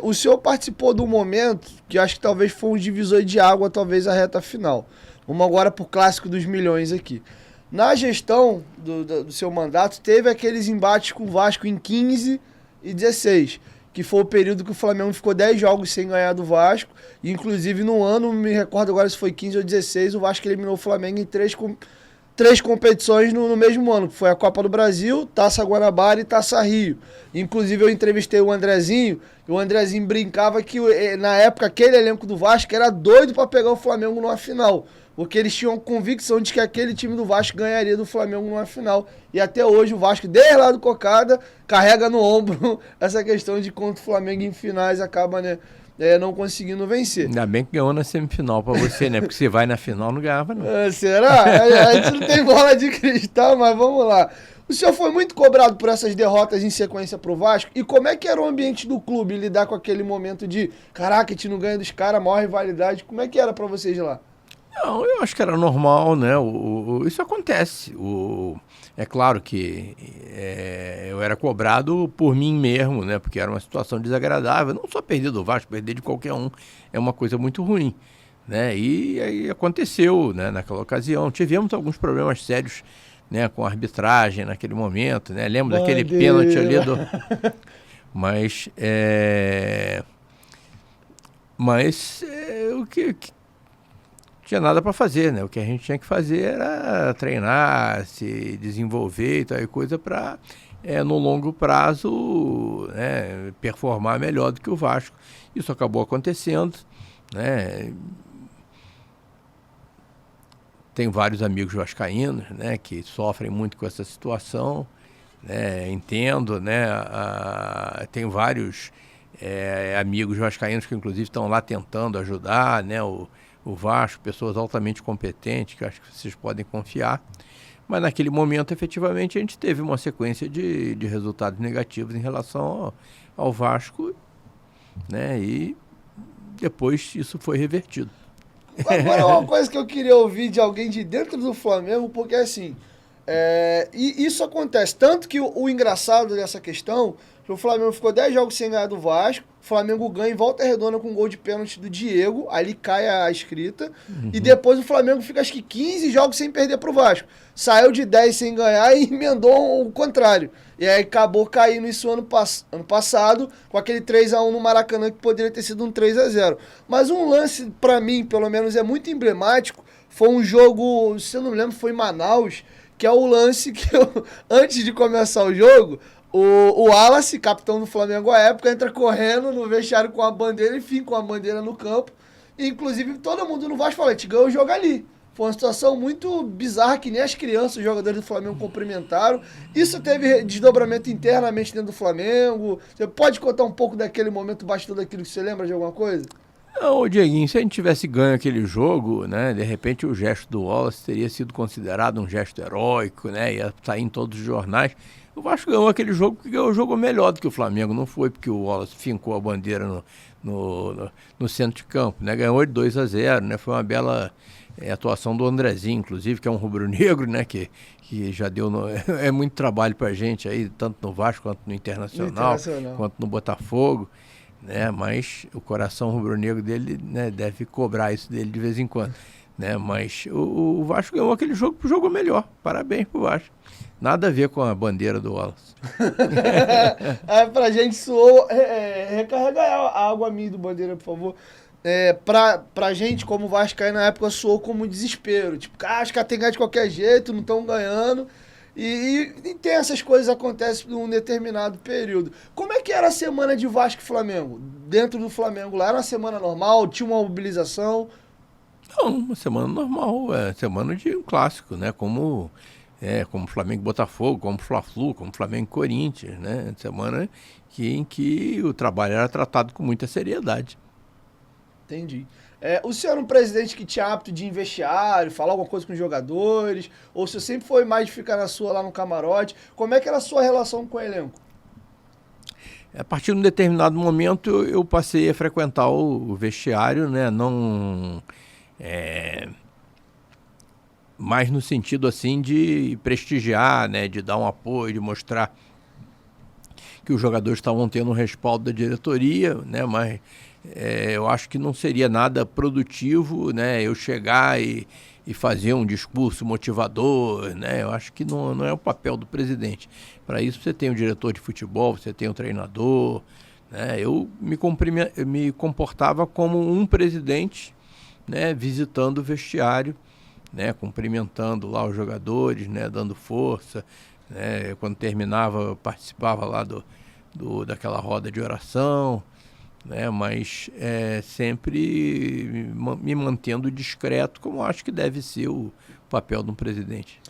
O senhor participou de um momento que eu acho que talvez foi um divisor de água, talvez a reta final. Vamos agora pro clássico dos milhões aqui. Na gestão do seu mandato, teve aqueles embates com o Vasco em 15 e 16, que foi o período que o Flamengo ficou 10 jogos sem ganhar do Vasco. E, inclusive, no ano, não me recordo agora se foi 15 ou 16, o Vasco eliminou o Flamengo em três competições no mesmo ano, que foi a Copa do Brasil, Taça Guanabara e Taça Rio. Inclusive eu entrevistei o Andrezinho, e o Andrezinho brincava que na época aquele elenco do Vasco era doido para pegar o Flamengo numa final, porque eles tinham convicção de que aquele time do Vasco ganharia do Flamengo numa final. E até hoje o Vasco, desde lá do Cocada, carrega no ombro essa questão de contra o Flamengo em finais acaba, né, não conseguindo vencer. Ainda bem que ganhou na semifinal pra você, né? Porque se vai na final, não ganhava, não. Será? A gente não tem bola de cristal, mas vamos lá. O senhor foi muito cobrado por essas derrotas em sequência pro Vasco? E como é que era o ambiente do clube lidar com aquele momento de caraca, a gente não ganha dos caras, maior rivalidade? Como é que era pra vocês lá? Não, eu acho que era normal, né? Isso acontece. É claro que eu era cobrado por mim mesmo, né? Porque era uma situação desagradável. Não só perder do Vasco, perder de qualquer um é uma coisa muito ruim, né? E aí aconteceu, né? Naquela ocasião. Tivemos alguns problemas sérios, né? Com a arbitragem naquele momento, né? Lembro daquele pênalti ali do... o que tinha nada para fazer, né? O que a gente tinha que fazer era treinar, se desenvolver e tal e coisa para, no longo prazo, né, performar melhor do que o Vasco. Isso acabou acontecendo, né? Tem vários amigos vascaínos, né, que sofrem muito com essa situação, né? Entendo, né? Tem vários amigos vascaínos que inclusive estão lá tentando ajudar, né? O Vasco, pessoas altamente competentes, que eu acho que vocês podem confiar. Mas naquele momento, efetivamente, a gente teve uma sequência de resultados negativos em relação ao Vasco, né? E depois isso foi revertido. Agora, uma coisa que eu queria ouvir de alguém de dentro do Flamengo, porque assim, e isso acontece. Tanto que o engraçado dessa questão, que o Flamengo ficou 10 jogos sem ganhar do Vasco, o Flamengo ganha em Volta Redonda com um gol de pênalti do Diego, ali cai a escrita, e depois o Flamengo fica acho que 15 jogos sem perder pro Vasco. Saiu de 10 sem ganhar e emendou o contrário. E aí acabou caindo isso ano passado, com aquele 3-1 no Maracanã, que poderia ter sido um 3-0. Mas um lance, pra mim, pelo menos, é muito emblemático, foi um jogo, se eu não me lembro, foi em Manaus, que é o lance que antes de começar o jogo, o Wallace, capitão do Flamengo à época, entra correndo no vestiário com a bandeira, enfim, com a bandeira no campo. E, inclusive, todo mundo no Vasco fala, a gente ganhou o jogo ali. Foi uma situação muito bizarra, que nem as crianças, os jogadores do Flamengo cumprimentaram. Isso teve desdobramento internamente dentro do Flamengo. Você pode contar um pouco daquele momento, bastante daquilo que você lembra de alguma coisa? Não, Dieguinho, se a gente tivesse ganho aquele jogo, né, de repente o gesto do Wallace teria sido considerado um gesto heróico, né, ia sair em todos os jornais. O Vasco ganhou aquele jogo porque ganhou o jogo melhor do que o Flamengo, não foi porque o Wallace fincou a bandeira no centro de campo, né, ganhou de 2-0, né, foi uma bela atuação do Andrezinho, inclusive, que é um rubro-negro, né, que já deu muito trabalho pra gente aí, tanto no Vasco quanto no Internacional. Quanto no Botafogo, né, mas o coração rubro-negro dele, né, deve cobrar isso dele de vez em quando, né, mas o Vasco ganhou aquele jogo, jogou melhor, parabéns pro Vasco, nada a ver com a bandeira do Wallace. Pra gente soou, recarrega a água minha do bandeira, por favor. Pra gente, como vascaíno, na época soou como desespero, tipo, os caras tem que ganhar de qualquer jeito, não estão ganhando. E tem essas coisas acontecem num determinado período. Como é que era a semana de Vasco e Flamengo? Dentro do Flamengo lá, era uma semana normal? Tinha uma mobilização? Não, uma semana normal, semana de um clássico, né, como Flamengo e Botafogo, como Fla-Flu, como Flamengo e Corinthians, né, semana em que o trabalho era tratado com muita seriedade. Entendi. O senhor era um presidente que tinha hábito de ir em vestiário, falar alguma coisa com os jogadores? Ou o senhor sempre foi mais de ficar na sua lá no camarote? Como é que era a sua relação com o elenco? A partir de um determinado momento eu passei a frequentar o vestiário, né? Não mais no sentido assim de prestigiar, né? De dar um apoio, de mostrar que os jogadores estavam tendo um respaldo da diretoria, né? Mas eu acho que não seria nada produtivo, né? Eu chegar e fazer um discurso motivador, né? Eu acho que não é o papel do presidente. Para isso você tem o diretor de futebol, você tem o treinador, né? Eu me comportava como um presidente, né? Visitando o vestiário, né? Cumprimentando lá os jogadores, né? Dando força, né? Quando terminava, eu participava lá daquela roda de oração, né? Mas sempre me mantendo discreto, como acho que deve ser o papel de um presidente.